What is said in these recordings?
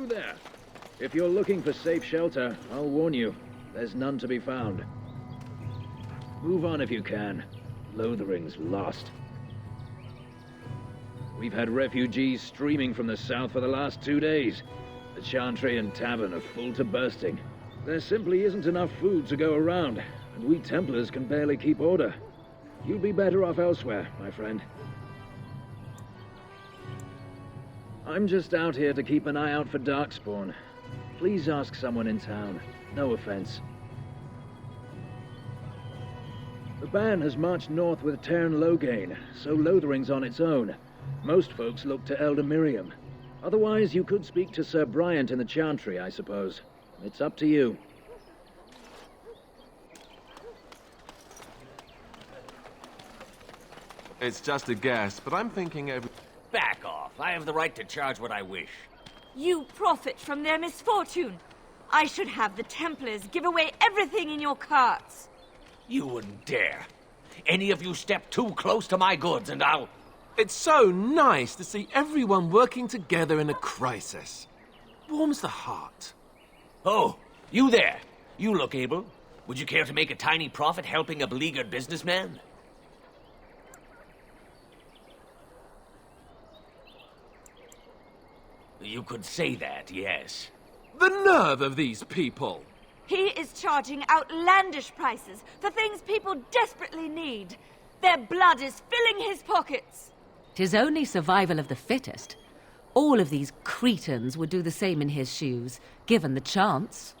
You there. If you're looking for safe shelter, I'll warn you, there's none to be found. Move on if you can. Lothering's lost. We've had refugees streaming from the south for the last 2 days. The Chantry and Tavern are full to bursting. There simply isn't enough food to go around, and we Templars can barely keep order. You'd be better off elsewhere, my friend. I'm just out here to keep an eye out for Darkspawn. Please ask someone in town. No offense. The band has marched north with Tern Loghain, so Lothering's on its own. Most folks look to Elder Miriam. Otherwise, you could speak to Sir Bryant in the Chantry, I suppose. It's up to you. It's just a guess, but I'm thinking every... Back off. I have the right to charge what I wish. You profit from their misfortune. I should have the Templars give away everything in your carts. You wouldn't dare. Any of you step too close to my goods and I'll... It's so nice to see everyone working together in a crisis. Warms the heart. Oh, you there. You look able. Would you care to make a tiny profit helping a beleaguered businessman? You could say that, yes. The nerve of these people! He is charging outlandish prices for things people desperately need. Their blood is filling his pockets. 'Tis only survival of the fittest. All of these cretins would do the same in his shoes, given the chance.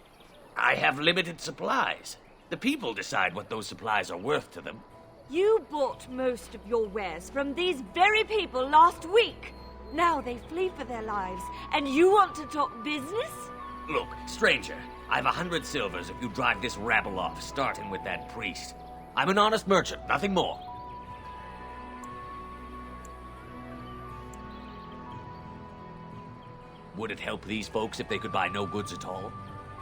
I have limited supplies. The people decide what those supplies are worth to them. You bought most of your wares from these very people last week. Now they flee for their lives, and you want to talk business? Look, stranger, I've 100 silvers if you drive this rabble off, starting with that priest. I'm an honest merchant, nothing more. Would it help these folks if they could buy no goods at all?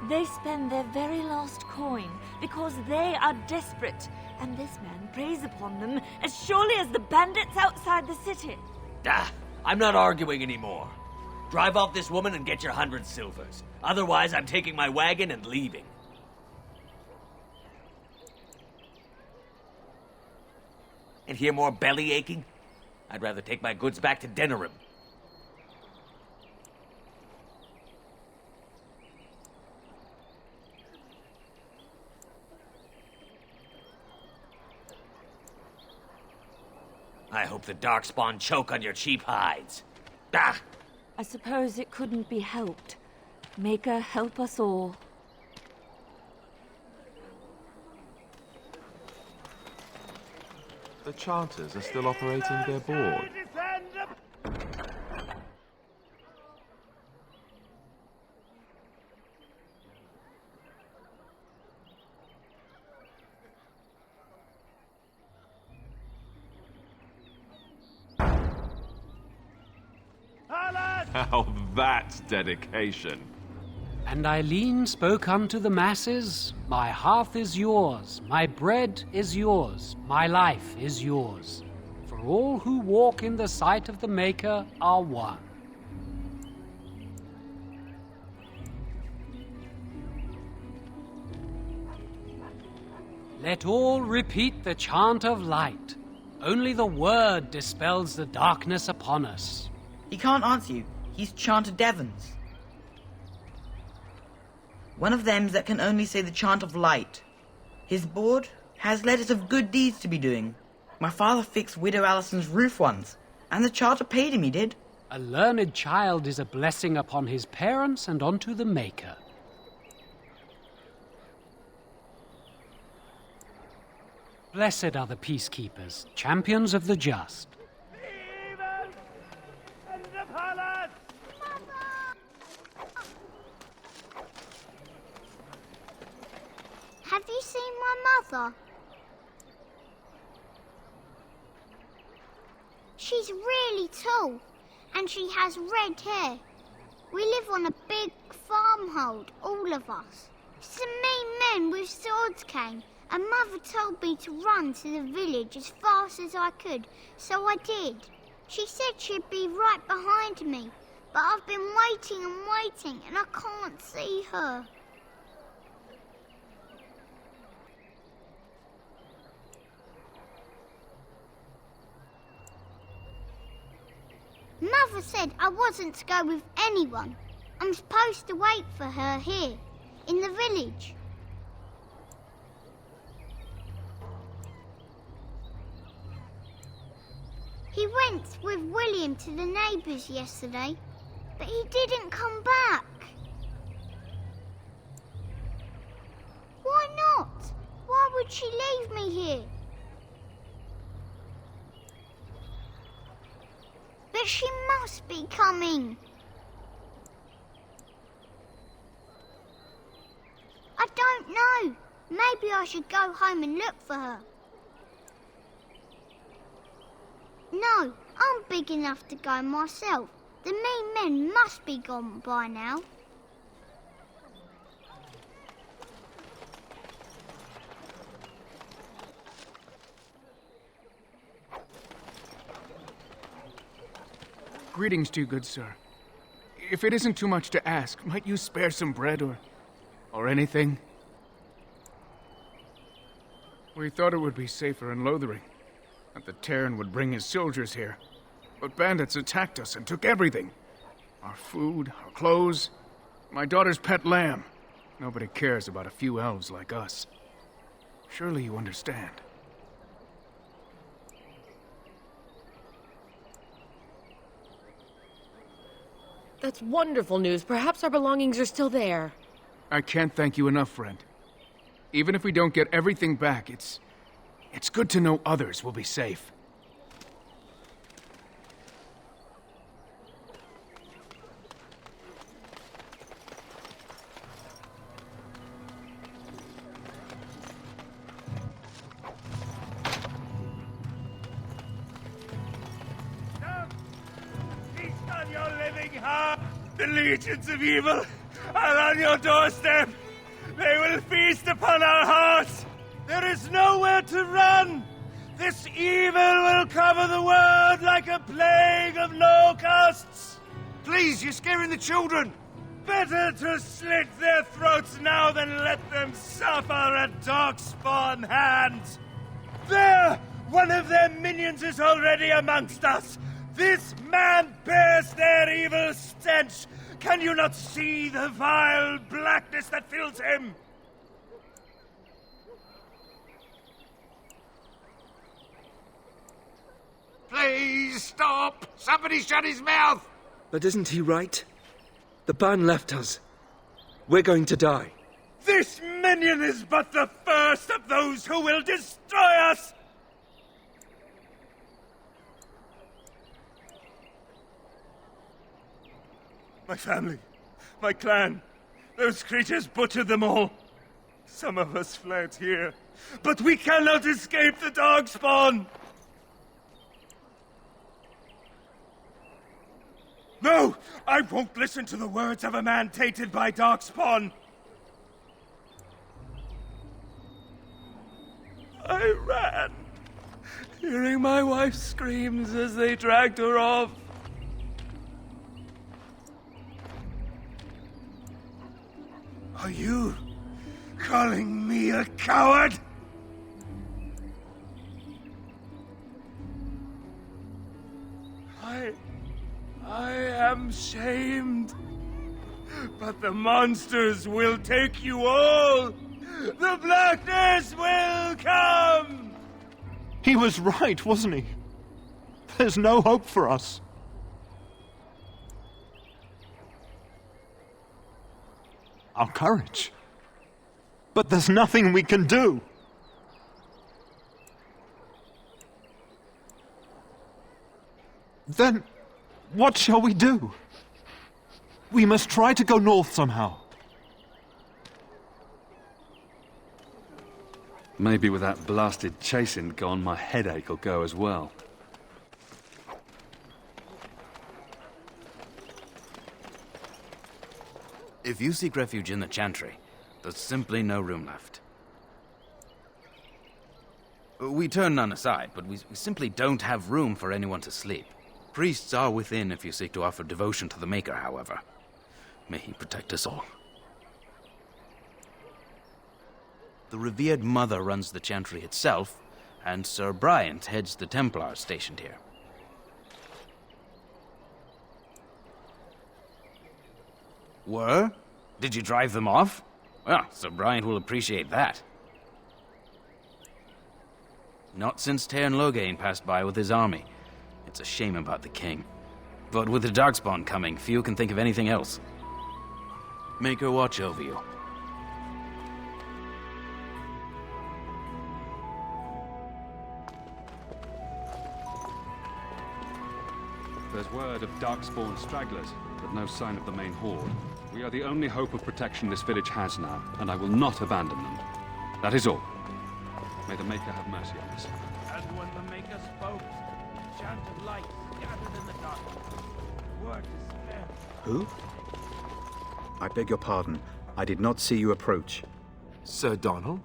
They spend their very last coin because they are desperate, and this man preys upon them as surely as the bandits outside the city. Ah, I'm not arguing anymore. Drive off this woman and get your 100 silvers. Otherwise, I'm taking my wagon and leaving. And hear more belly aching? I'd rather take my goods back to Denerim. I hope the Darkspawn choke on your cheap hides. Ah! I suppose it couldn't be helped. Maker, help us all. The Charters are still operating their board. Now that's dedication. And Eileen spoke unto the masses, my hearth is yours, my bread is yours, my life is yours. For all who walk in the sight of the Maker are one. Let all repeat the chant of light. Only the word dispels the darkness upon us. He can't answer you. He's chanted Devons. One of them's that can only say the chant of light. His board has letters of good deeds to be doing. My father fixed Widow Allison's roof once, and the charter paid him, he did. A learned child is a blessing upon his parents and onto the Maker. Blessed are the peacekeepers, champions of the just. Have you seen my mother? She's really tall, and she has red hair. We live on a big farmhold, all of us. Some mean men with swords came, and Mother told me to run to the village as fast as I could, so I did. She said she'd be right behind me, but I've been waiting and waiting and I can't see her. Mother said I wasn't to go with anyone. I'm supposed to wait for her here, in the village. He went with William to the neighbours yesterday, but he didn't come back. Why not? Why would she leave me here? But she must be coming. I don't know. Maybe I should go home and look for her. No, I'm big enough to go myself. The mean men must be gone by now. Greetings to you, good sir. If it isn't too much to ask, might you spare some bread or anything? We thought it would be safer in Lothering, that the Terran would bring his soldiers here. But bandits attacked us and took everything. Our food, our clothes, my daughter's pet lamb. Nobody cares about a few elves like us. Surely you understand. That's wonderful news. Perhaps our belongings are still there. I can't thank you enough, friend. Even if we don't get everything back, it's good to know others will be safe. The legions of evil are on your doorstep. They will feast upon our hearts. There is nowhere to run. This evil will cover the world like a plague of locusts. Please, you're scaring the children. Better to slit their throats now than let them suffer at Darkspawn hands. There! One of their minions is already amongst us. This man bears their evil stench. Can you not see the vile blackness that fills him? Please stop! Somebody shut his mouth! But isn't he right? The ban left us. We're going to die. This minion is but the first of those who will destroy us! My family, my clan, those creatures butchered them all. Some of us fled here, but we cannot escape the Darkspawn! No! I won't listen to the words of a man tainted by Darkspawn! I ran, hearing my wife's screams as they dragged her off. Are you calling me a coward? I am shamed. But the monsters will take you all. The blackness will come. He was right, wasn't he? There's no hope for us. Our courage. But there's nothing we can do. Then, what shall we do? We must try to go north somehow. Maybe with that blasted chasing gone, my headache will go as well. If you seek refuge in the Chantry, there's simply no room left. We turn none aside, but we simply don't have room for anyone to sleep. Priests are within if you seek to offer devotion to the Maker, however. May he protect us all. The revered Mother runs the Chantry itself, and Sir Bryant heads the Templars stationed here. Were? Did you drive them off? Well, Sir Bryant will appreciate that. Not since Tairn Logain passed by with his army. It's a shame about the king. But with the Darkspawn coming, few can think of anything else. Make her watch over you. There's word of Darkspawn stragglers, but no sign of the main horde. We are the only hope of protection this village has now, and I will not abandon them. That is all. May the Maker have mercy on us. And when the Maker spoke, the chant of light gathered in the darkness. Word is fair. Who? I beg your pardon. I did not see you approach. Sir Donald?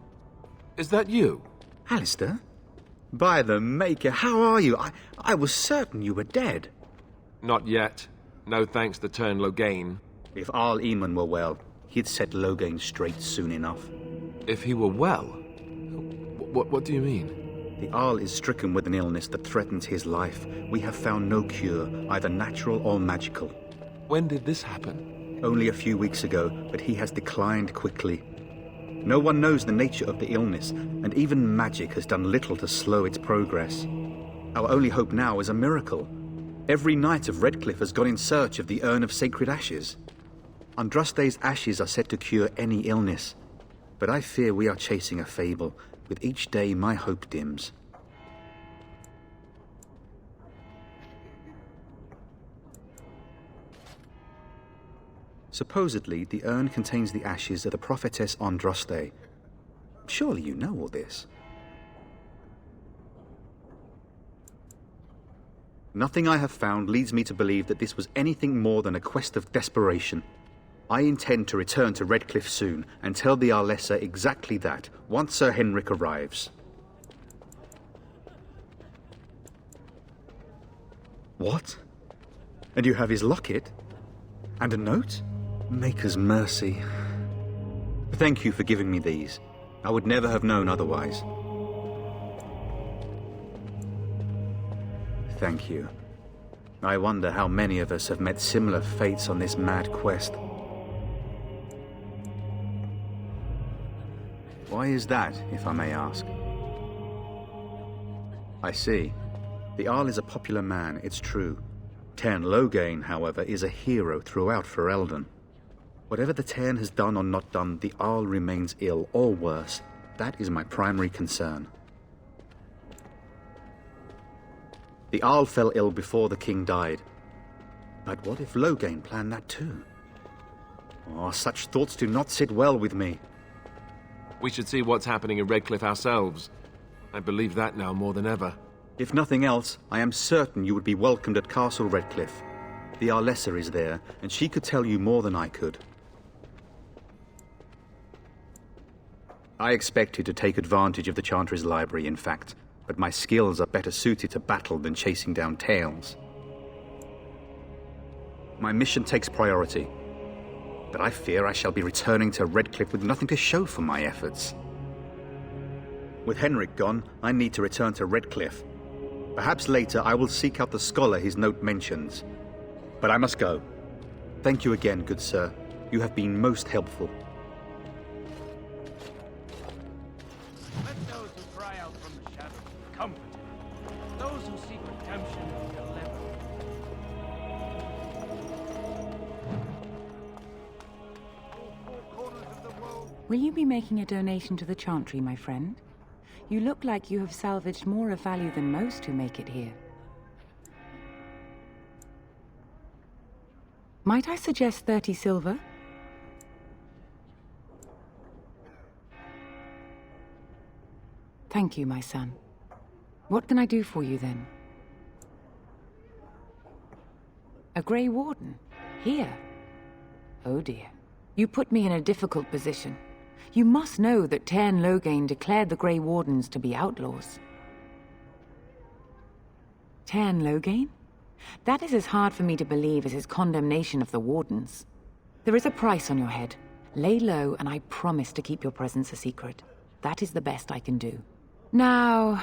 Is that you? Alistair? By the Maker, how are you? I was certain you were dead. Not yet. No thanks to Tairn Logain. If Arl Eamon were well, he'd set Logain straight soon enough. If he were well? What do you mean? The Arl is stricken with an illness that threatens his life. We have found no cure, either natural or magical. When did this happen? Only a few weeks ago, but he has declined quickly. No one knows the nature of the illness, and even magic has done little to slow its progress. Our only hope now is a miracle. Every knight of Redcliffe has gone in search of the Urn of Sacred Ashes. Andraste's ashes are said to cure any illness, but I fear we are chasing a fable. With each day, my hope dims. Supposedly, the urn contains the ashes of the prophetess Andraste. Surely you know all this. Nothing I have found leads me to believe that this was anything more than a quest of desperation. I intend to return to Redcliffe soon and tell the Arlessa exactly that, once Sir Henrik arrives. What? And you have his locket? And a note? Maker's mercy. Thank you for giving me these. I would never have known otherwise. Thank you. I wonder how many of us have met similar fates on this mad quest. Why is that, if I may ask? I see. The Arl is a popular man, it's true. Tairn Logain, however, is a hero throughout Ferelden. Whatever the Tairn has done or not done, the Arl remains ill, or worse. That is my primary concern. The Arl fell ill before the king died. But what if Logain planned that too? Oh, such thoughts do not sit well with me. We should see what's happening in Redcliffe ourselves. I believe that now more than ever. If nothing else, I am certain you would be welcomed at Castle Redcliffe. The Arlessa is there, and she could tell you more than I could. I expected to take advantage of the Chantry's library, in fact, but my skills are better suited to battle than chasing down tales. My mission takes priority, but I fear I shall be returning to Redcliffe with nothing to show for my efforts. With Henrik gone, I need to return to Redcliffe. Perhaps later I will seek out the scholar his note mentions. But I must go. Thank you again, good sir. You have been most helpful. Let those who cry out from the shadows be comforted. Those who seek redemption be delivered. Will you be making a donation to the Chantry, my friend? You look like you have salvaged more of value than most who make it here. Might I suggest 30 silver? Thank you, my son. What can I do for you, then? A Grey Warden? Here? Oh, dear. You put me in a difficult position. You must know that Tairn Logain declared the Grey Wardens to be outlaws. Tairn Logain? That is as hard for me to believe as his condemnation of the Wardens. There is a price on your head. Lay low, and I promise to keep your presence a secret. That is the best I can do. Now,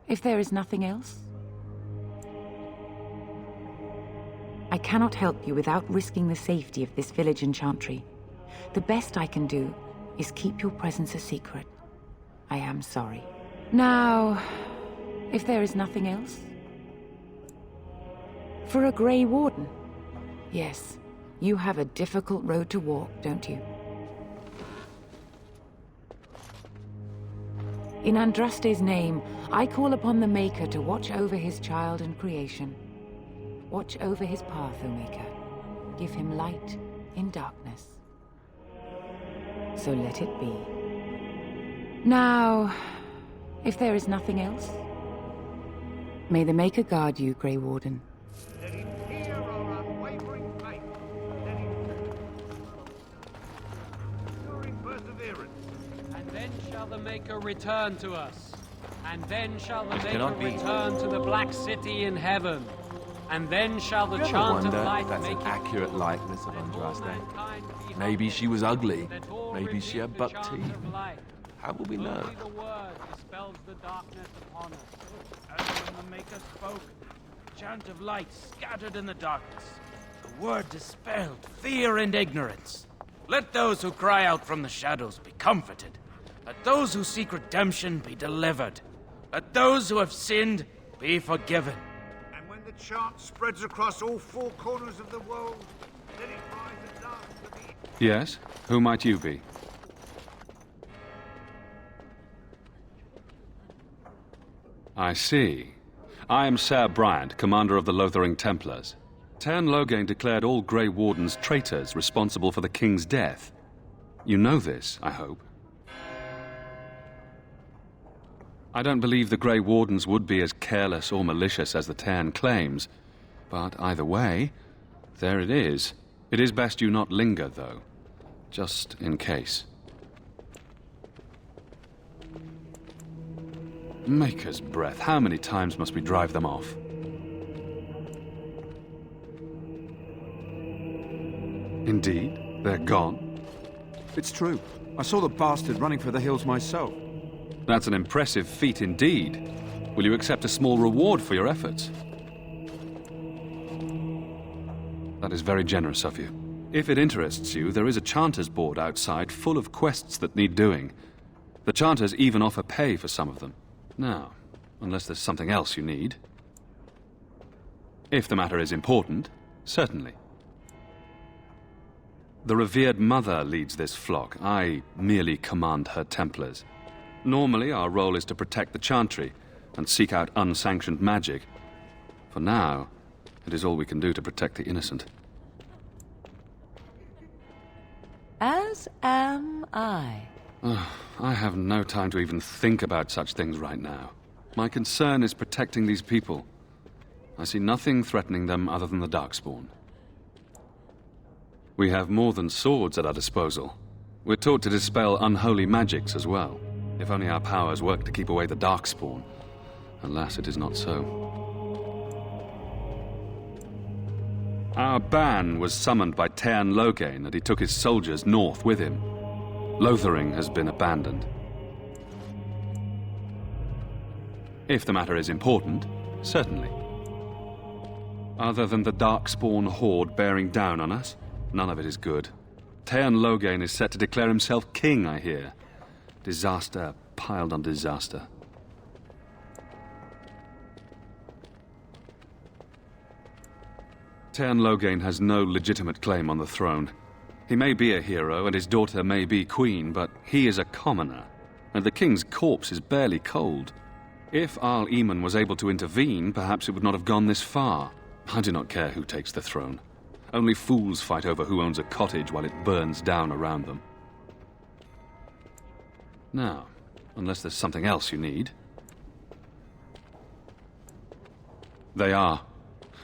if there is nothing else, I cannot help you without risking the safety of this village and chantry. The best I can do is keep your presence a secret. I am sorry. Now, if there is nothing else? For a Grey Warden? Yes, you have a difficult road to walk, don't you? In Andraste's name, I call upon the Maker to watch over his child and creation. Watch over his path, O Maker. Give him light in darkness. So let it be. Now, if there is nothing else, may the Maker guard you, Grey Warden. Let him hear our unwavering faith. Let him enduring perseverance. And then shall the Maker return to us. And then shall the It Maker cannot be. return to the Black City in heaven. And then shall the You ever chant of wonder light if that's make an it accurate likeness of Andraste? Maybe she was ugly. Maybe she had buck teeth. How will we know? Only the word dispels the darkness upon us. As when the Maker spoke, chant of light scattered in the darkness. The word dispelled fear and ignorance. Let those who cry out from the shadows be comforted. Let those who seek redemption be delivered. Let those who have sinned be forgiven. And when the chant spreads across all four corners of the world, let it rise at last to the... Yes? Who might you be? I see. I am Ser Bryant, commander of the Lothering Templars. Tern Loghain declared all Grey Wardens traitors responsible for the king's death. You know this, I hope. I don't believe the Grey Wardens would be as careless or malicious as the Tern claims, but either way, there it is. It is best you not linger, though, just in case. Maker's breath, how many times must we drive them off? Indeed, they're gone. It's true. I saw the bastard running for the hills myself. That's an impressive feat indeed. Will you accept a small reward for your efforts? That is very generous of you. If it interests you, there is a Chanter's board outside full of quests that need doing. The Chanters even offer pay for some of them. Now, unless there's something else you need. If the matter is important, certainly. The revered mother leads this flock. I merely command her Templars. Normally, our role is to protect the Chantry and seek out unsanctioned magic. For now, it is all we can do to protect the innocent. As am I. I have no time to even think about such things right now. My concern is protecting these people. I see nothing threatening them other than the Darkspawn. We have more than swords at our disposal. We're taught to dispel unholy magics as well. If only our powers work to keep away the Darkspawn. Alas, it is not so. Our ban was summoned by Tern Loghain, and he took his soldiers north with him. Lothering has been abandoned. If the matter is important, certainly. Other than the Darkspawn horde bearing down on us, none of it is good. Tern Loghain is set to declare himself king, I hear. Disaster piled on disaster. Tern Loghain has no legitimate claim on the throne. He may be a hero, and his daughter may be queen, but he is a commoner, and the king's corpse is barely cold. If Arl Eamon was able to intervene, perhaps it would not have gone this far. I do not care who takes the throne. Only fools fight over who owns a cottage while it burns down around them. Now, unless there's something else you need. They are.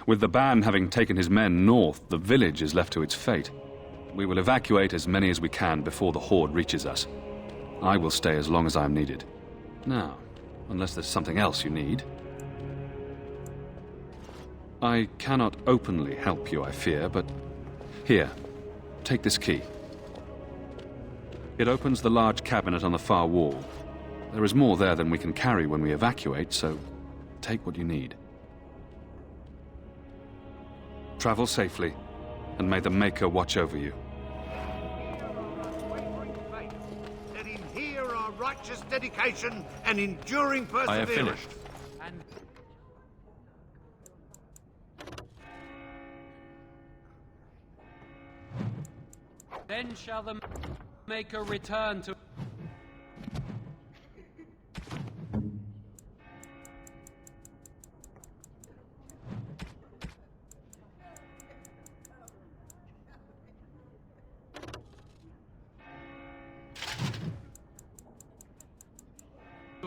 With the ban having taken his men north, the village is left to its fate. We will evacuate as many as we can before the horde reaches us. I will stay as long as I am needed. Now, unless there's something else you need. I cannot openly help you, I fear, but here, take this key. It opens the large cabinet on the far wall. There is more there than we can carry when we evacuate, so take what you need. Travel safely, and may the Maker watch over you. Let him hear our righteous dedication and enduring perseverance. I have finished. Then shall the Maker return to...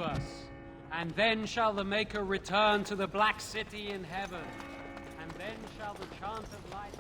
us. And then shall the Maker return to the Black City in heaven. And then shall the chant of light...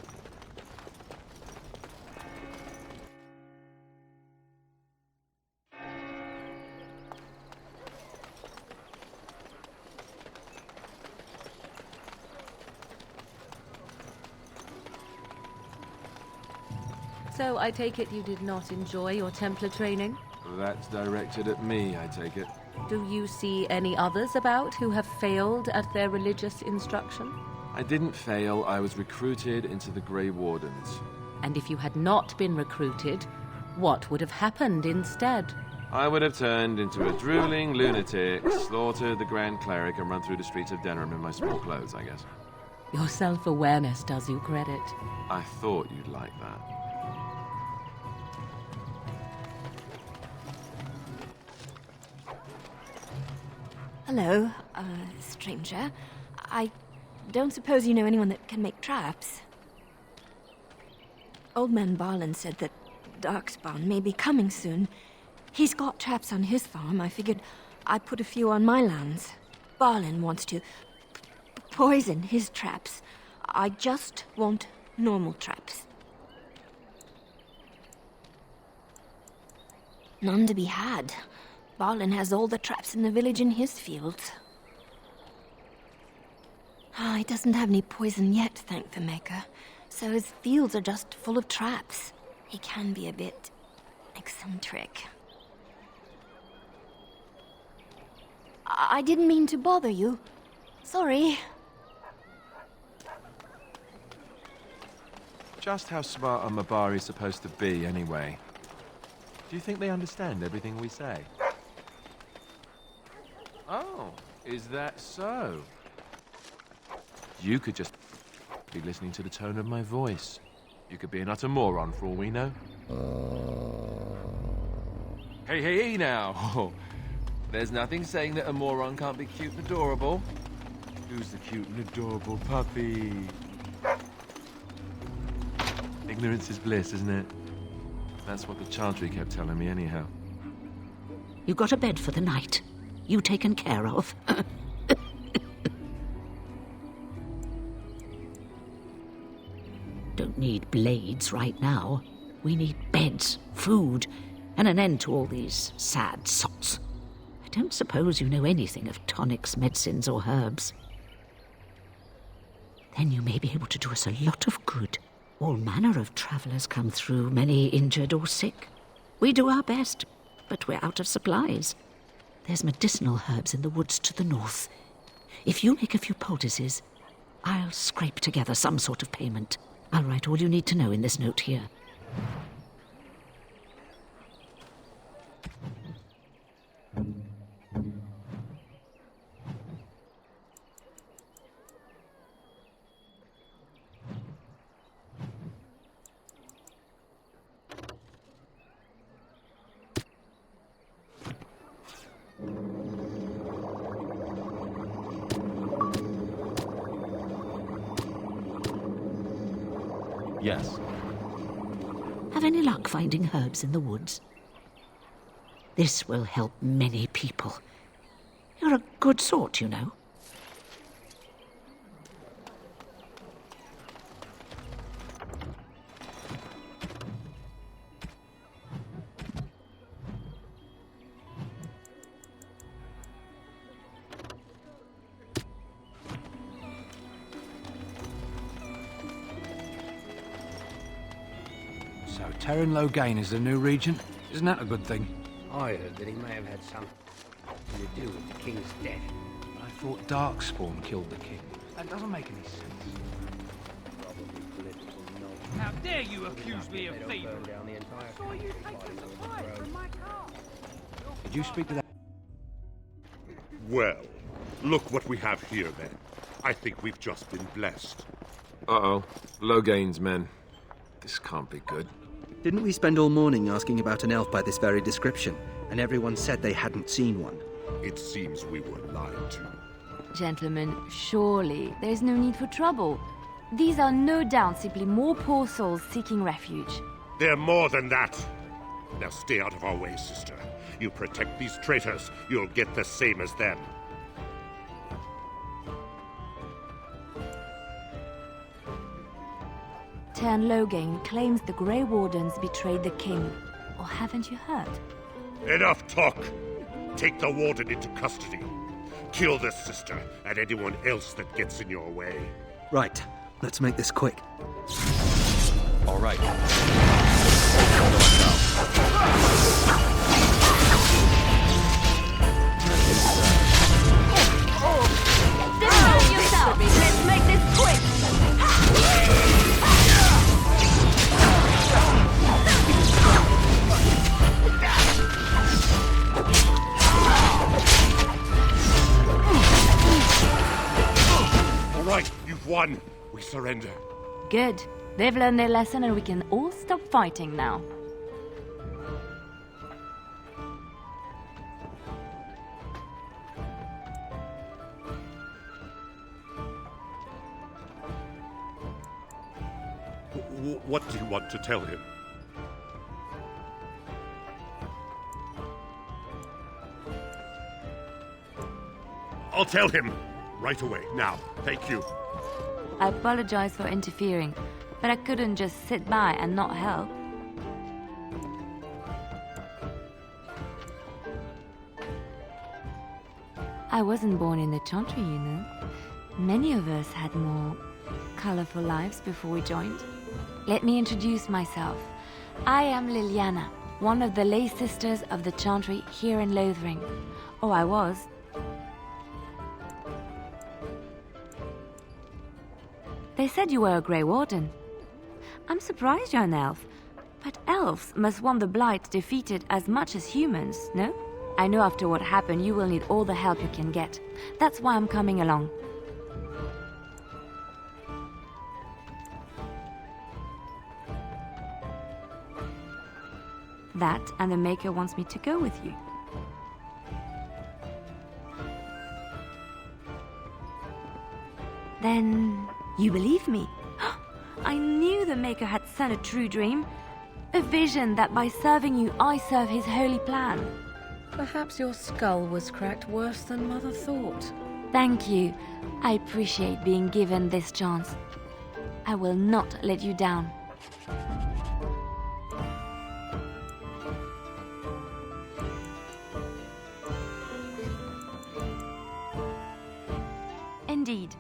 So I take it you did not enjoy your Templar training? That's directed at me, I take it. Do you see any others about who have failed at their religious instruction? I didn't fail, I was recruited into the Grey Wardens. And if you had not been recruited, what would have happened instead? I would have turned into a drooling lunatic, slaughtered the Grand Cleric, and run through the streets of Denerim in my small clothes, I guess. Your self-awareness does you credit. I thought you'd like that. Hello, stranger. I don't suppose you know anyone that can make traps? Old man Barlin said that Darkspawn may be coming soon. He's got traps on his farm. I figured I'd put a few on my lands. Barlin wants to poison his traps. I just want normal traps. None to be had. Barlin has all the traps in the village in his fields. He doesn't have any poison yet, thank the Maker. So his fields are just full of traps. He can be a bit eccentric. I didn't mean to bother you. Sorry. Just how smart are Mabari supposed to be, anyway? Do you think they understand everything we say? Oh, is that so? You could just be listening to the tone of my voice. You could be an utter moron for all we know. Hey now! There's nothing saying that a moron can't be cute and adorable. Who's the cute and adorable puppy? Ignorance is bliss, isn't it? That's what the Chantry kept telling me anyhow. You got a bed for the night. You taken care of. Don't need blades right now. We need beds, food, and an end to all these sad sots. I don't suppose you know anything of tonics, medicines, or herbs. Then you may be able to do us a lot of good. All manner of travellers come through, many injured or sick. We do our best, but we're out of supplies. There's medicinal herbs in the woods to the north. If you make a few poultices, I'll scrape together some sort of payment. I'll write all you need to know in this note here. Yes. Have any luck finding herbs in the woods? This will help many people. You're a good sort, you know. Terran Logain is the new regent. Isn't that a good thing? I heard that he may have had something to do with the king's death. I thought Darkspawn killed the king. That doesn't make any sense. Probably political knowledge. How dare you accuse me of thievery? Down the entire Saw you taking the fire from my car. Did you speak to that? Well, look what we have here, then. I think we've just been blessed. Uh-oh. Logain's men. This can't be good. Didn't we spend all morning asking about an elf by this very description, and everyone said they hadn't seen one? It seems we were lied to. Gentlemen, surely there's no need for trouble. These are no doubt simply more poor souls seeking refuge. They're more than that. Now stay out of our way, sister. You protect these traitors, you'll get the same as them. Tern Logain claims the Grey Wardens betrayed the king. Or haven't you heard? Enough talk! Take the warden into custody. Kill this sister and anyone else that gets in your way. Right. Let's make this quick. All right. Defend yourself! Let's make this quick! All right, you've won. We surrender. Good. They've learned their lesson and we can all stop fighting now. What do you want to tell him? I'll tell him right away, now. Thank you. I apologize for interfering, but I couldn't just sit by and not help. I wasn't born in the Chantry, you know. Many of us had more colorful lives before we joined. Let me introduce myself. I am Liliana, one of the lay sisters of the Chantry here in Lothering. Oh, I was. They said you were a Grey Warden. I'm surprised you're an elf, but elves must want the Blight defeated as much as humans, no? I know after what happened you will need all the help you can get. That's why I'm coming along. That and the Maker wants me to go with you. Then you believe me? I knew the Maker had sent a true dream. A vision that by serving you, I serve his holy plan. Perhaps your skull was cracked worse than Mother thought. Thank you. I appreciate being given this chance. I will not let you down. Indeed.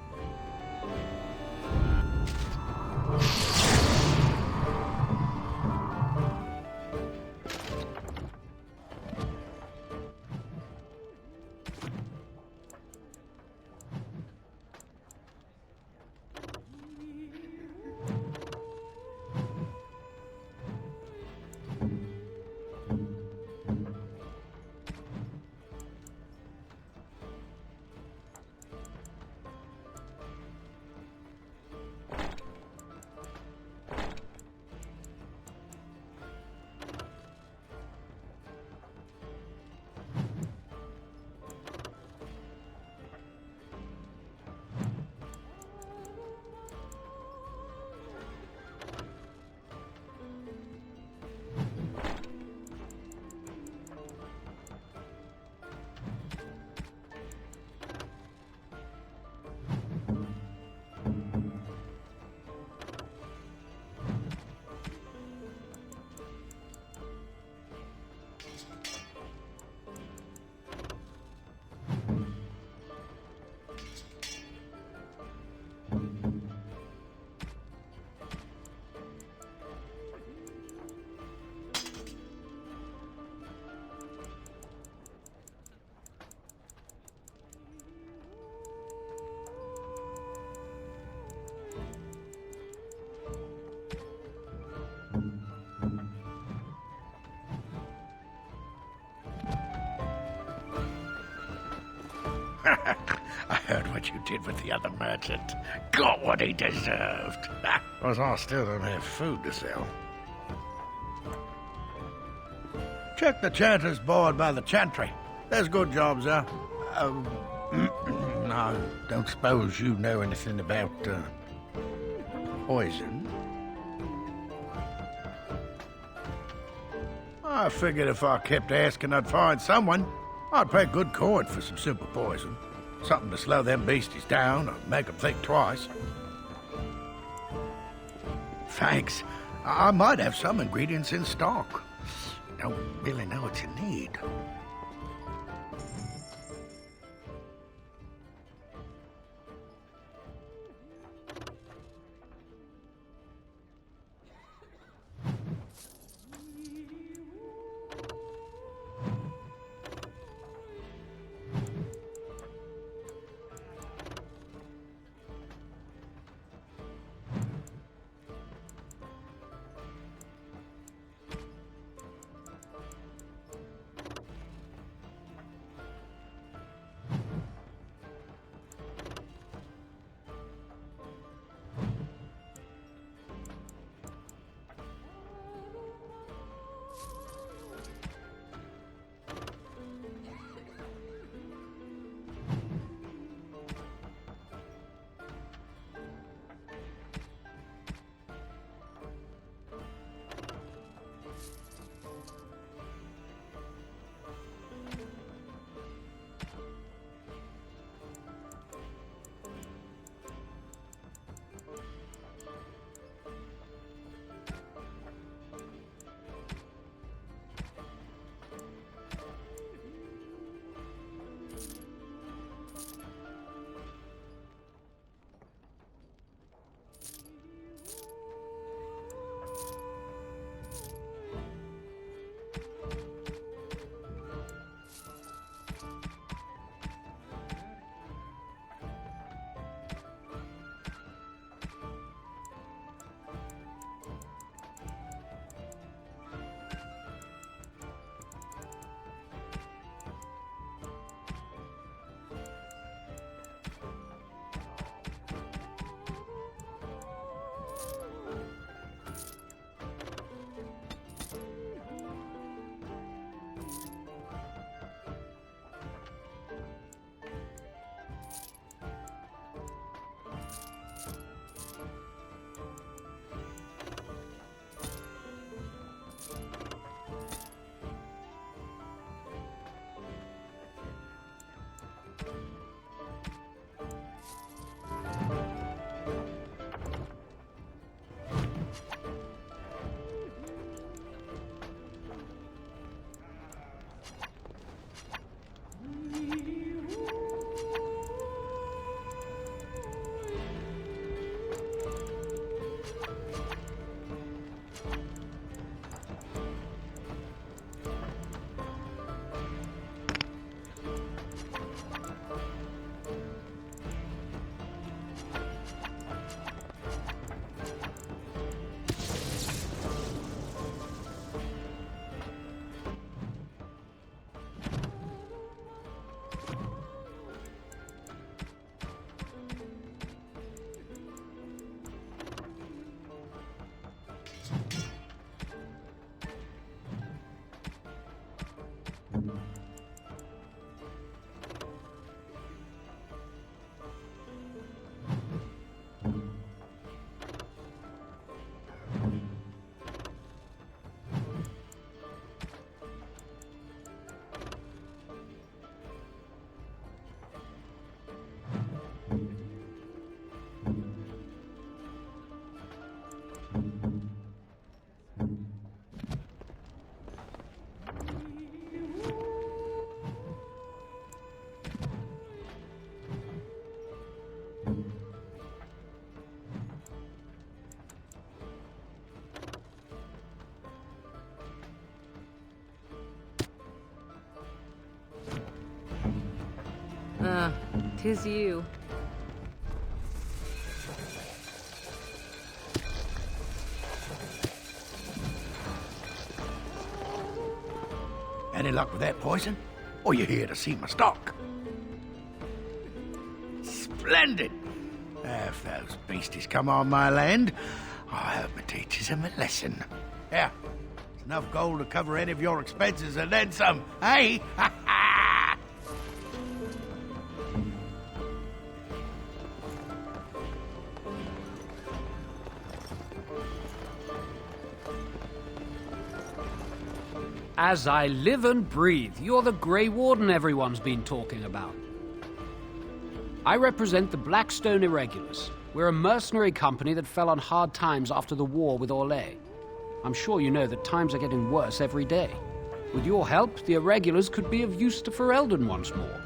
I heard what you did with the other merchant. Got what he deserved. Because I still don't have food to sell. Check the chanter's board by the chantry. There's good jobs there. No, don't suppose you know anything about, poison? I figured if I kept asking, I'd find someone. I'd pay good coin for some simple poison. Something to slow them beasties down or make them think twice. Thanks. I might have some ingredients in stock. Don't really know what you need. Ah, 'tis you. Any luck with that poison? Or you here to see my stock? splendid. If those beasties come on my land, I hope it teaches them a lesson. Yeah, it's enough gold to cover any of your expenses and then some, hey? As I live and breathe, you're the Grey Warden everyone's been talking about. I represent the Blackstone Irregulars. We're a mercenary company that fell on hard times after the war with Orlais. I'm sure you know that times are getting worse every day. With your help, the Irregulars could be of use to Ferelden once more.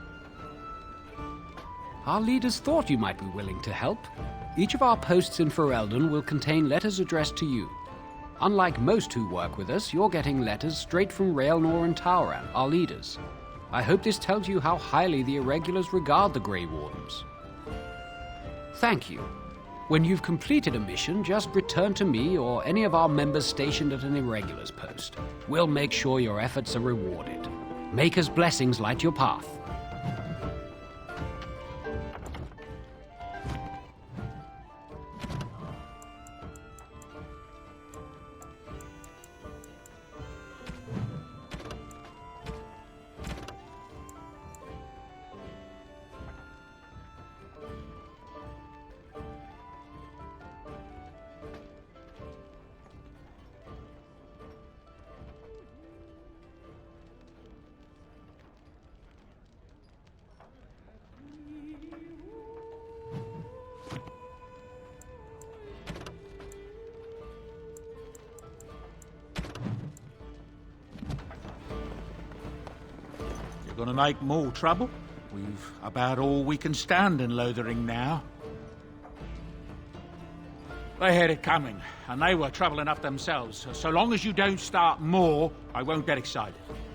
Our leaders thought you might be willing to help. Each of our posts in Ferelden will contain letters addressed to you. Unlike most who work with us, you're getting letters straight from Raelnor and Tauran, our leaders. I hope this tells you how highly the Irregulars regard the Grey Wardens. Thank you. When you've completed a mission, just return to me or any of our members stationed at an Irregulars post. We'll make sure your efforts are rewarded. Maker's blessings light your path. Gonna make more trouble? We've about all we can stand in Lothering now. They had it coming, and they were trouble enough themselves. So long as you don't start more, I won't get excited.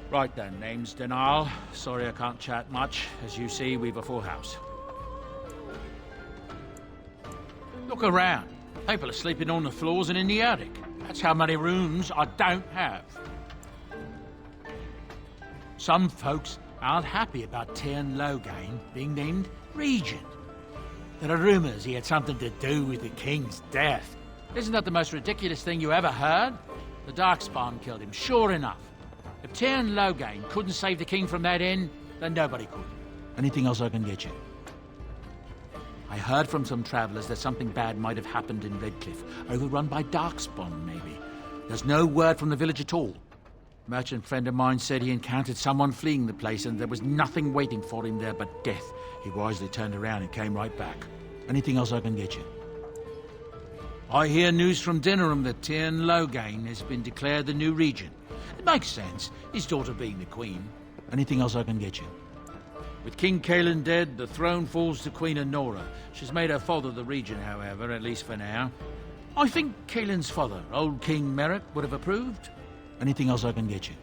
Right then, name's Denial. Sorry I can't chat much. As you see, we've a full house. Look around. People are sleeping on the floors and in the attic. That's how many rooms I don't have. Some folks aren't happy about Tyrn Loghain being named Regent. There are rumours he had something to do with the king's death. Isn't that the most ridiculous thing you ever heard? The Darkspawn killed him, sure enough. If Tyrn Loghain couldn't save the king from that inn, then nobody could. Anything else I can get you? I heard from some travellers that something bad might have happened in Redcliffe, overrun by Darkspawn, maybe. There's no word from the village at all. A merchant friend of mine said he encountered someone fleeing the place and there was nothing waiting for him there but death. He wisely turned around and came right back. Anything else I can get you? I hear news from Dinnerham that Tyrn Loghain has been declared the new regent. It makes sense, his daughter being the queen. Anything else I can get you? With King Caelan dead, the throne falls to Queen Anora. She's made her father the regent, however, at least for now. I think Caelan's father, old King Merrick, would have approved. Anything else I can get you?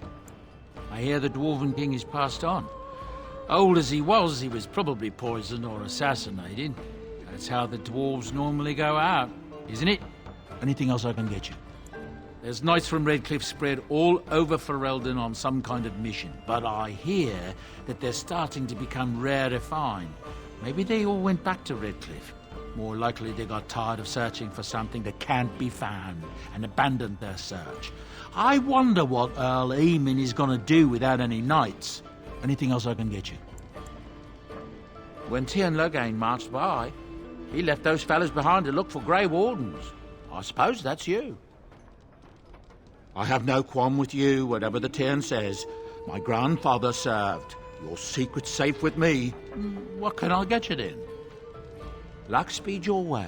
I hear the Dwarven King is passed on. Old as he was probably poisoned or assassinated. That's how the dwarves normally go out, isn't it? Anything else I can get you? There's knights from Redcliffe spread all over Ferelden on some kind of mission, but I hear that they're starting to become rare to find. Maybe they all went back to Redcliffe. More likely they got tired of searching for something that can't be found and abandoned their search. I wonder what Earl Eamon is going to do without any knights. Anything else I can get you? When Tyrn Loghain marched by, he left those fellas behind to look for Grey Wardens. I suppose that's you. I have no qualm with you, whatever the Tyrn says. My grandfather served. Your secret's safe with me. What can I get you then? Luck speed your way.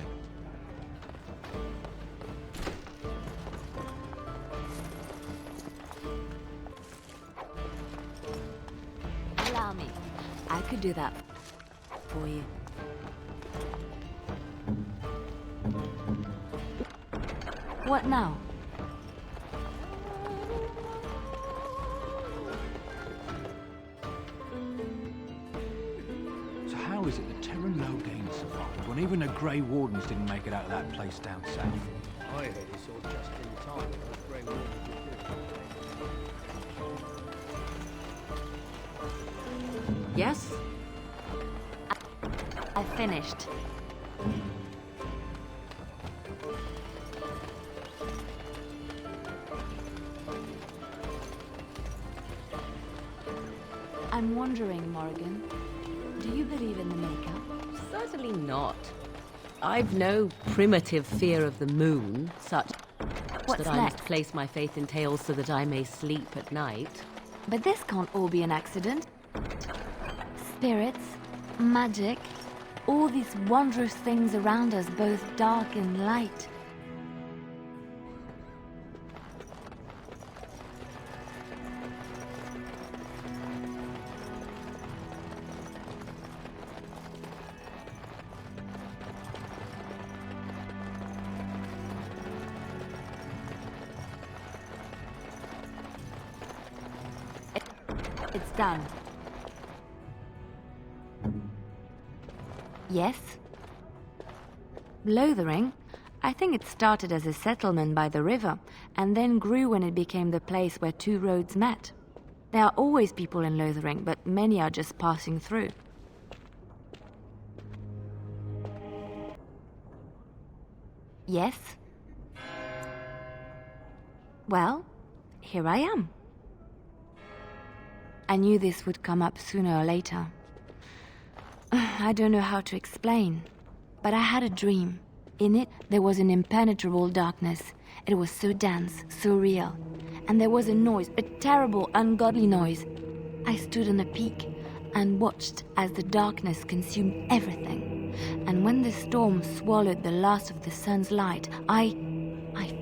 Allow me. I could do that for you. What now? So how is it that Tyrn Loghain survived when even the Grey Wardens didn't make it out of that place down south? I heard he saw just in time that those Grey Wardens were Yes? I finished. I'm wondering, Morrigan, do you believe in the Maker? Certainly not. I've no primitive fear of the moon, such What's that I must next? place my faith in tales so that I may sleep at night. But this can't all be an accident. Spirits, magic, all these wondrous things around us, both dark and light. It's done. Yes? Lothering? I think it started as a settlement by the river, and then grew when it became the place where two roads met. There are always people in Lothering, but many are just passing through. Yes? Well, here I am. I knew this would come up sooner or later. I don't know how to explain, but I had a dream. In it, there was an impenetrable darkness. It was so dense, so real. And there was a noise, a terrible, ungodly noise. I stood on a peak and watched as the darkness consumed everything. And when the storm swallowed the last of the sun's light, I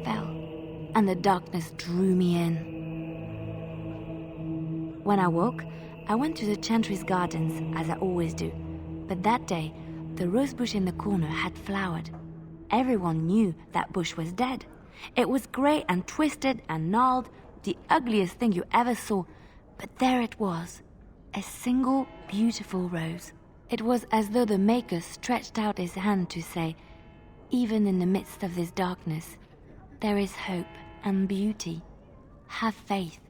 fell, and the darkness drew me in. When I woke, I went to the Chantry's gardens, as I always do. But that day, the rosebush in the corner had flowered. Everyone knew that bush was dead. It was grey and twisted and gnarled, the ugliest thing you ever saw. But there it was, a single beautiful rose. It was as though the Maker stretched out his hand to say, even in the midst of this darkness, there is hope and beauty. Have faith.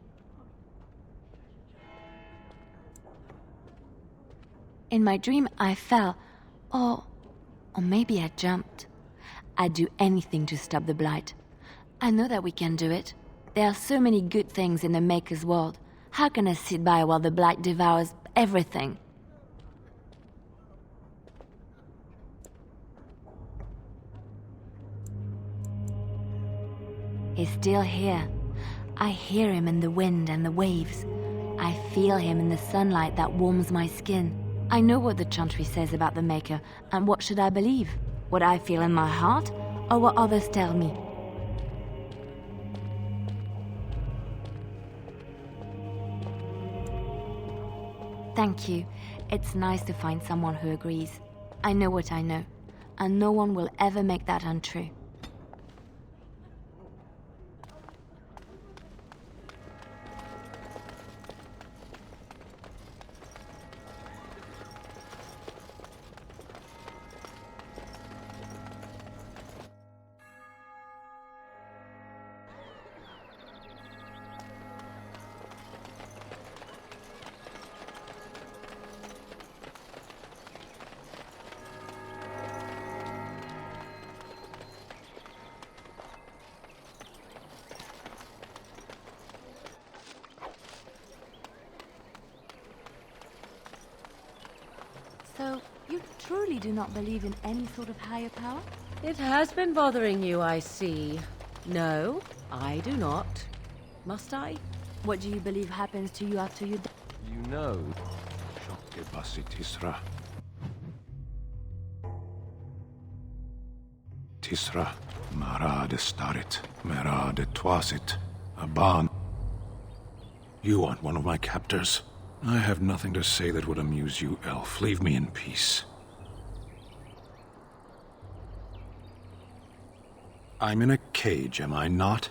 In my dream, I fell, or maybe I jumped. I'd do anything to stop the blight. I know that we can do it. There are so many good things in the Maker's world. How can I sit by while the blight devours everything? He's still here. I hear him in the wind and the waves. I feel him in the sunlight that warms my skin. I know what the Chantry says about the Maker, and what should I believe? What I feel in my heart, or what others tell me? Thank you. It's nice to find someone who agrees. I know what I know, and no one will ever make that untrue. So, you truly do not believe in any sort of higher power? It has been bothering you, I see. No, I do not. Must I? What do you believe happens to you after you die? You know. Tisra. Tisra, Mara de Starit, Mera de Twasit, Aban. You aren't one of my captors. I have nothing to say that would amuse you, elf. Leave me in peace. I'm in a cage, am I not?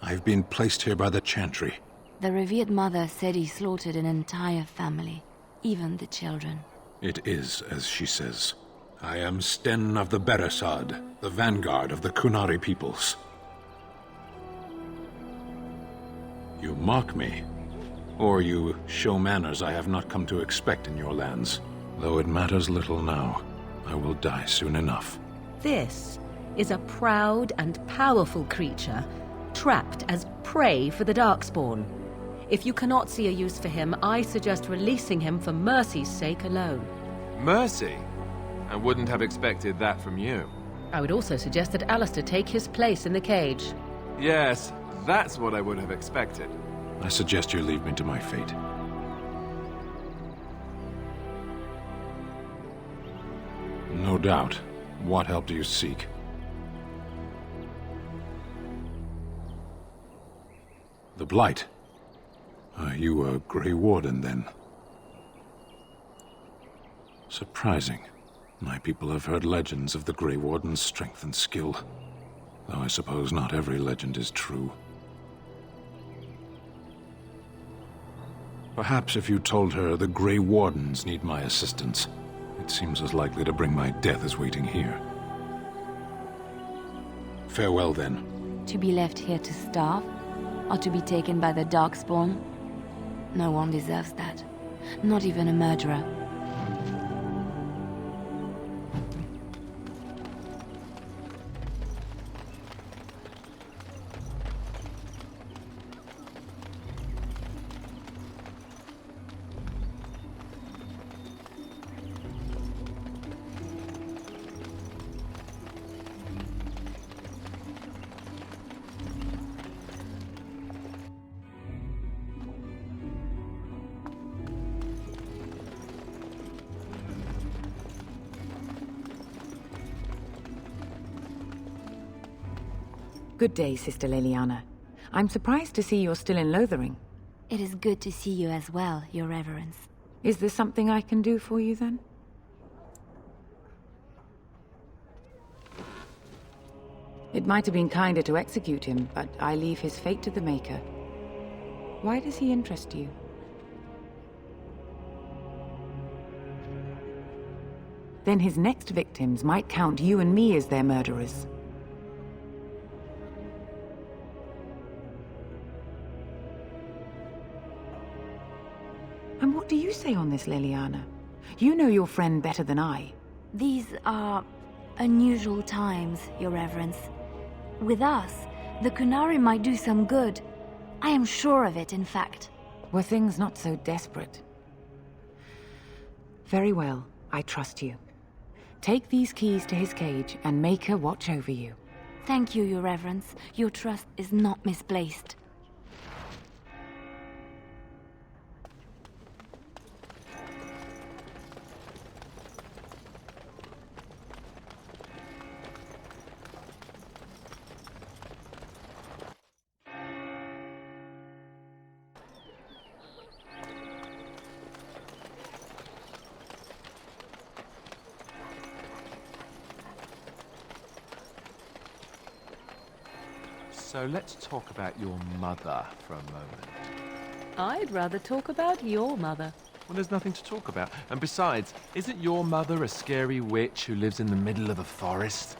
I've been placed here by the Chantry. The revered mother said he slaughtered an entire family, even the children. It is as she says. I am Sten of the Beresad, the vanguard of the Kunari peoples. You mock me, or you show manners I have not come to expect in your lands, though it matters little now. I will die soon enough. This is a proud and powerful creature, trapped as prey for the Darkspawn. If you cannot see a use for him, I suggest releasing him for mercy's sake alone. Mercy? I wouldn't have expected that from you. I would also suggest that Alistair take his place in the cage. Yes, that's what I would have expected. I suggest you leave me to my fate. No doubt. What help do you seek? The Blight. Are you a Grey Warden, then? Surprising. My people have heard legends of the Grey Warden's strength and skill. Though I suppose not every legend is true. Perhaps if you told her the Grey Wardens need my assistance, it seems as likely to bring my death as waiting here. Farewell, then. To be left here to starve? Or to be taken by the Darkspawn? No one deserves that. Not even a murderer. Good day, Sister Leliana. I'm surprised to see you're still in Lothering. It is good to see you as well, Your Reverence. Is there something I can do for you, then? It might have been kinder to execute him, but I leave his fate to the Maker. Why does he interest you? Then his next victims might count you and me as their murderers. And what do you say on this, Leliana? You know your friend better than I. These are unusual times, Your Reverence. With us, the Kunari might do some good. I am sure of it, in fact. Were things not so desperate? Very well, I trust you. Take these keys to his cage and make her watch over you. Thank you, Your Reverence. Your trust is not misplaced. So let's talk about your mother for a moment. I'd rather talk about your mother. Well, there's nothing to talk about. And besides, isn't your mother a scary witch who lives in the middle of a forest?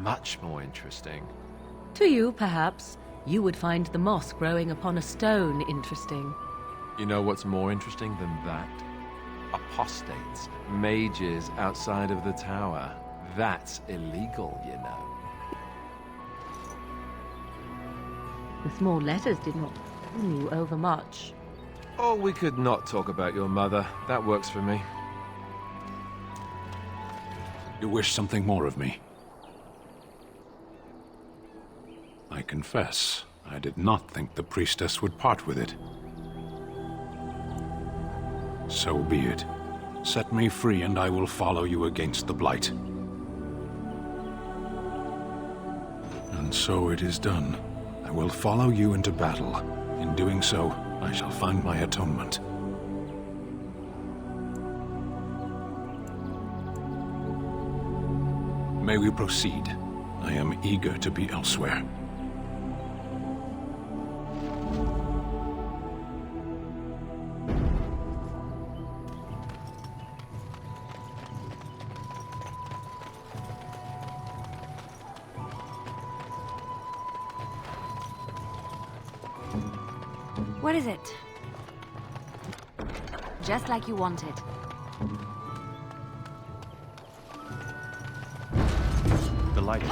Much more interesting. To you, perhaps. You would find the moss growing upon a stone interesting. You know what's more interesting than that? Apostates, mages outside of the tower. That's illegal, you know. The small letters did not fool you overmuch. Oh, we could not talk about your mother. That works for me. You wish something more of me? I confess, I did not think the priestess would part with it. So be it. Set me free and I will follow you against the Blight. And so it is done. I will follow you into battle. In doing so, I shall find my atonement. May we proceed? I am eager to be elsewhere. What is it? Just like you wanted. delighted.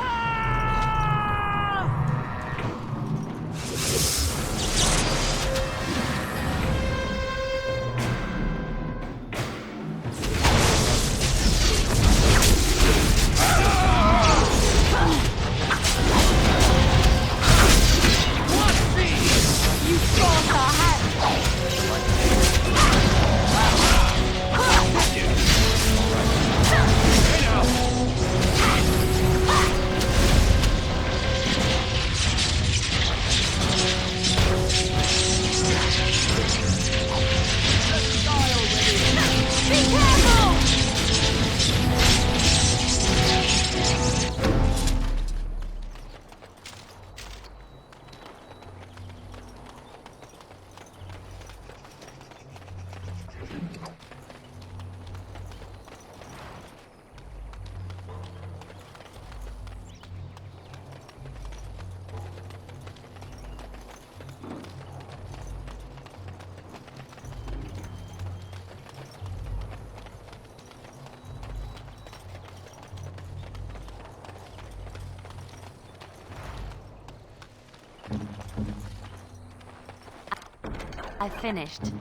I finished.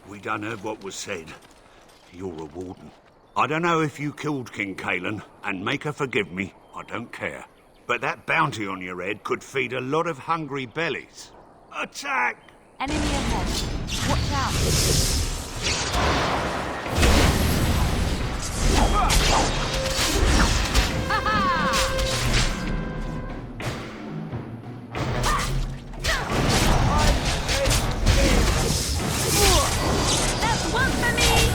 We done heard what was said. You're a warden. I don't know if you killed King Kalen, and make her forgive me, I don't care. But that bounty on your head could feed a lot of hungry bellies. Attack! Enemy ahead. Watch out. That's one for me!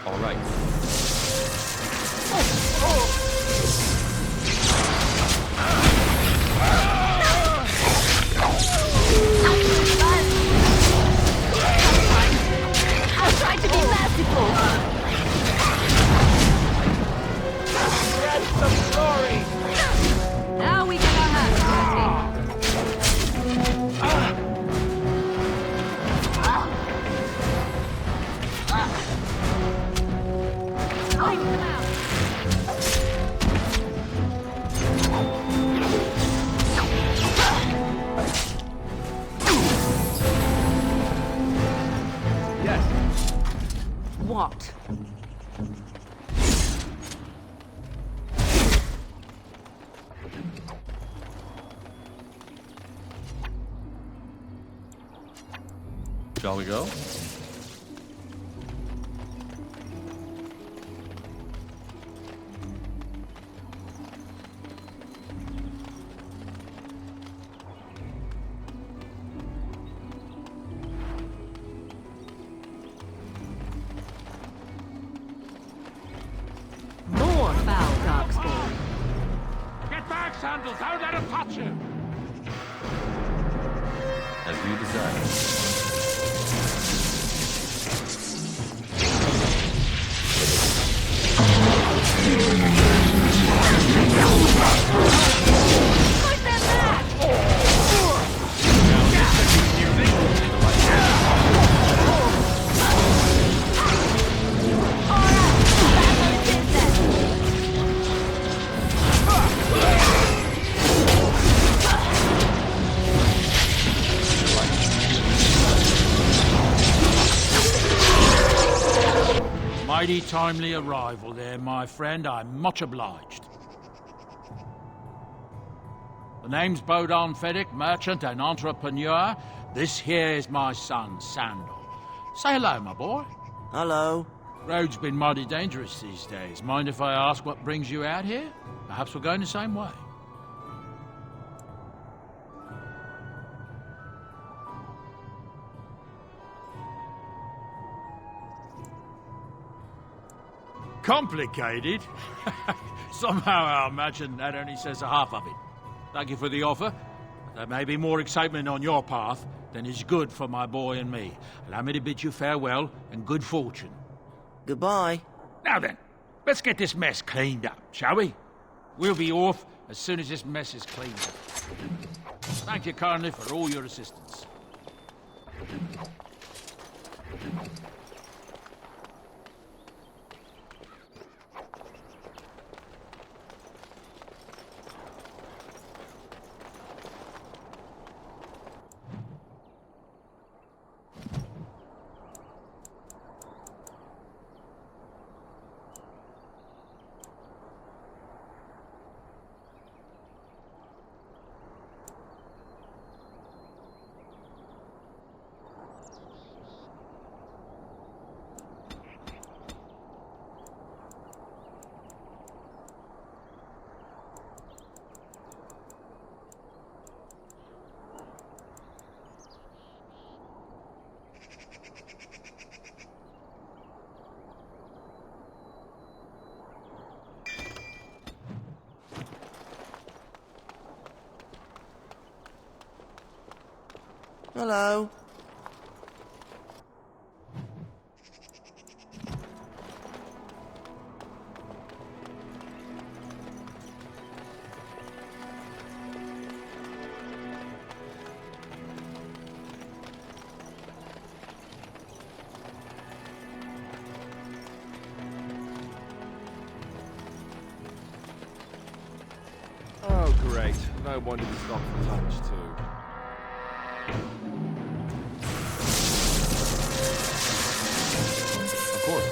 All right. I'll try to be merciful. Get some glory! Now we get our hands dirty. What? Shall we go? More foul darkspawn. Get back, Sandals! Don't let him touch you! As you desire. Mighty timely arrival there, my friend. I'm much obliged. The name's Bodon Feddick, merchant and entrepreneur. This here is my son, Sandal. Say hello, my boy. Hello. Road's been mighty dangerous these days. Mind if I ask what brings you out here? Perhaps we're going the same way. Complicated? Somehow I imagine that only says a half of it. Thank you for the offer. There may be more excitement on your path than is good for my boy and me. Allow me to bid you farewell and good fortune. Goodbye. Now then, let's get this mess cleaned up, shall we? We'll be off as soon as this mess is cleaned up. Thank you kindly for all your assistance. Hello. Oh, great. No wonder we stopped for lunch, too. Of course.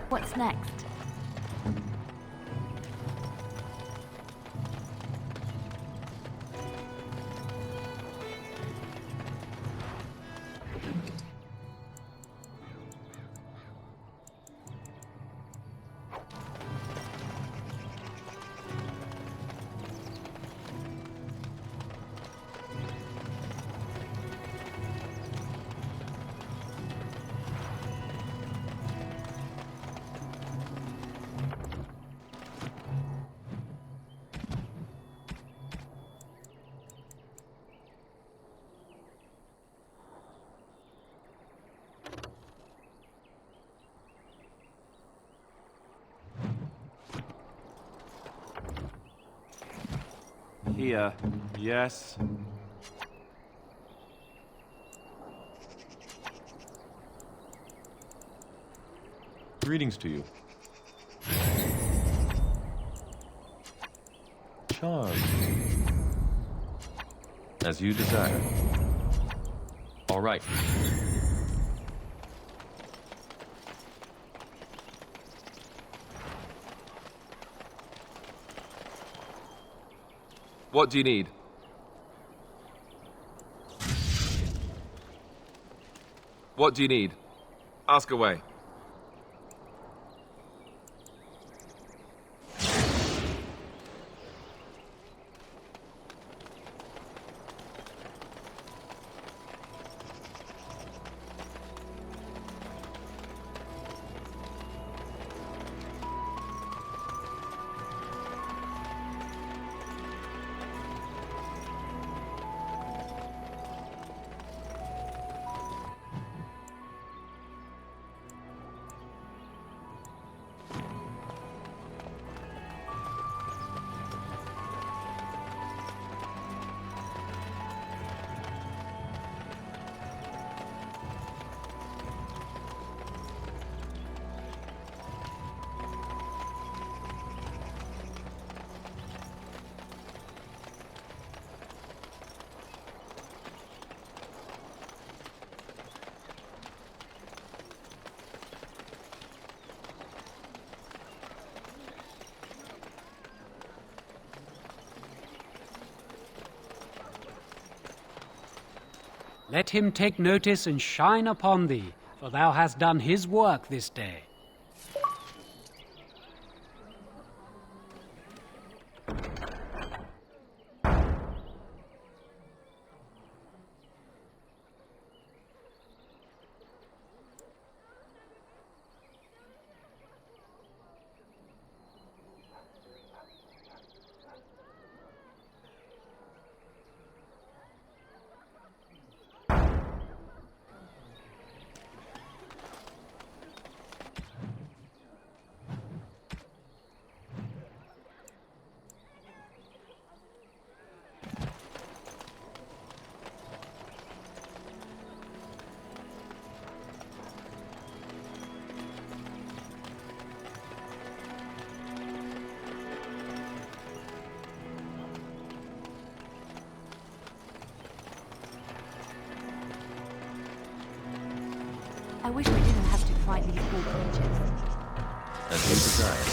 What's next? Here. Yes. Greetings to you. Charmed. As you desire. All right. What do you need? What do you need? Ask away. Let him take notice and shine upon thee, for thou hast done his work this day. I wish we didn't have to fight these poor creatures. As you desire.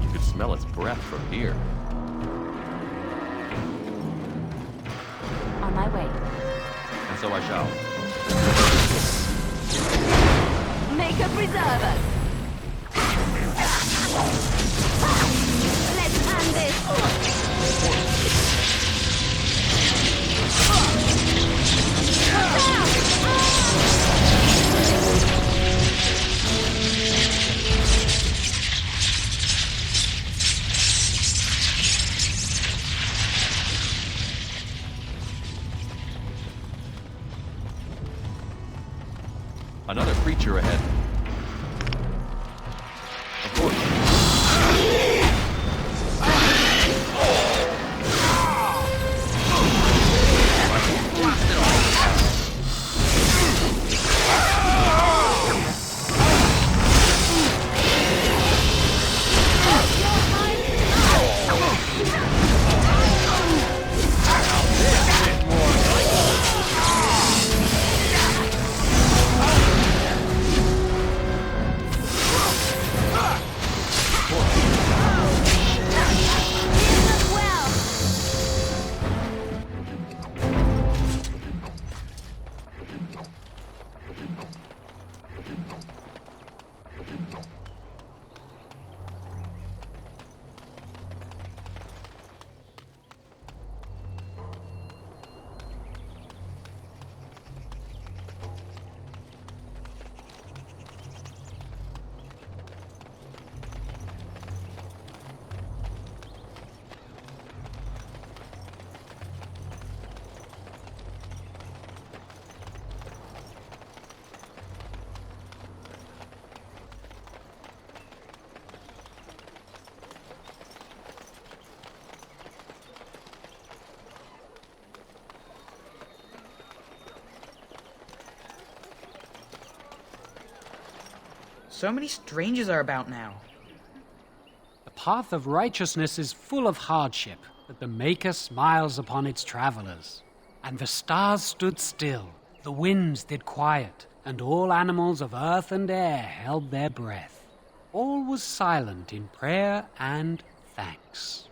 You could smell its breath from here. On my way. And so I shall. Maker preserve us! Let's end this! Another creature ahead. Of course. So many strangers are about now. The path of righteousness is full of hardship, but the Maker smiles upon its travelers. And the stars stood still, the winds did quiet, and all animals of earth and air held their breath. All was silent in prayer and thanks.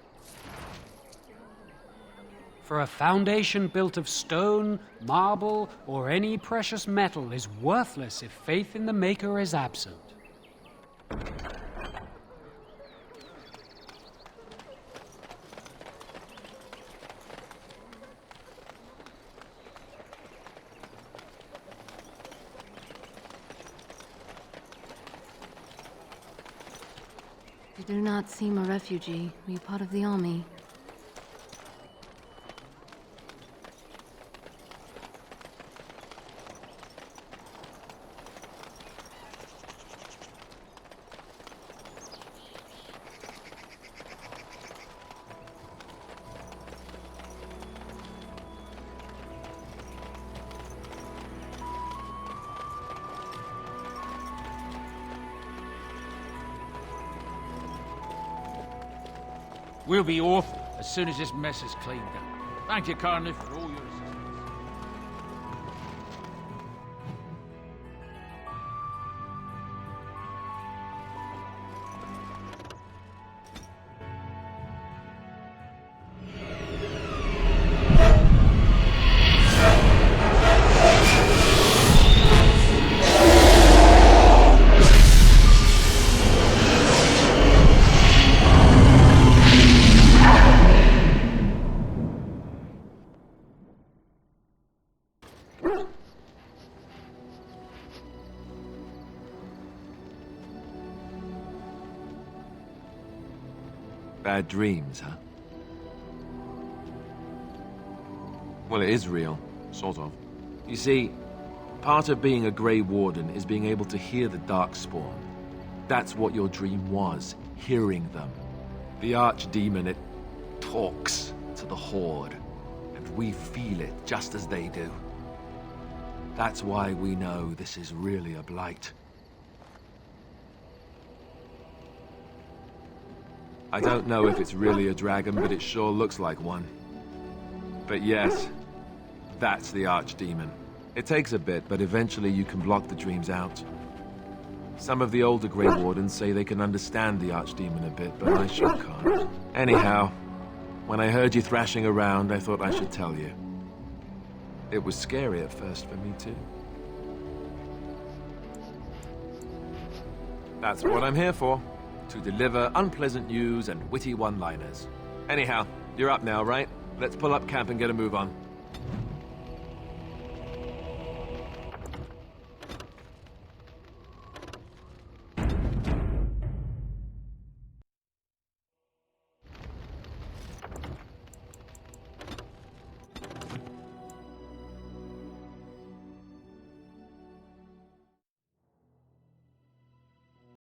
For a foundation built of stone, marble, or any precious metal is worthless if faith in the Maker is absent. You do not seem a refugee. Were you part of the army? We'll be off as soon as this mess is cleaned up. Thank you, Carnif, for all your assistance. Bad dreams, huh? Well, it is real. Sort of. You see, part of being a Grey Warden is being able to hear the Darkspawn. That's what your dream was, hearing them. The Archdemon, it talks to the Horde, and we feel it just as they do. That's why we know this is really a blight. I don't know if it's really a dragon, but it sure looks like one. But yes, that's the Archdemon. It takes a bit, but eventually you can block the dreams out. Some of the older Grey Wardens say they can understand the Archdemon a bit, but I sure can't. Anyhow, when I heard you thrashing around, I thought I should tell you. It was scary at first for me, too. That's what I'm here for. To deliver unpleasant news and witty one-liners. Anyhow, you're up now, right? Let's pull up camp and get a move on.